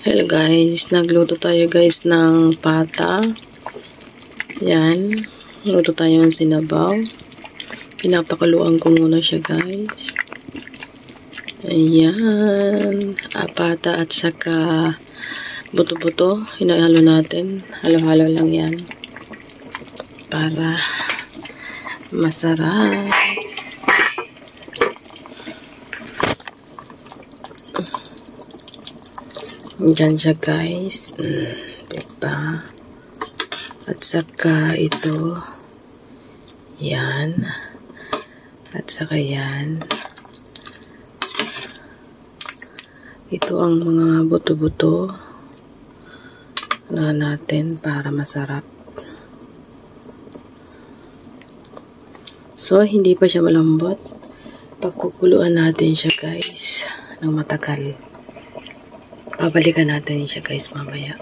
Hello guys, nagluto tayo guys ng pata. Yan, luto tayo ng sinabaw. Pinapakuluan ko muna siya guys. Ayan, pata at saka buto-buto. Hinahalo natin, halo-halo lang yan para masarap. Diyan siya guys. Diba? At saka ito. Yan. At saka yan. Ito ang mga buto-buto na natin para masarap. So, hindi pa siya malambot. Pagkukuluan natin siya guys ng matagal. Babalikan natin siya guys mamaya.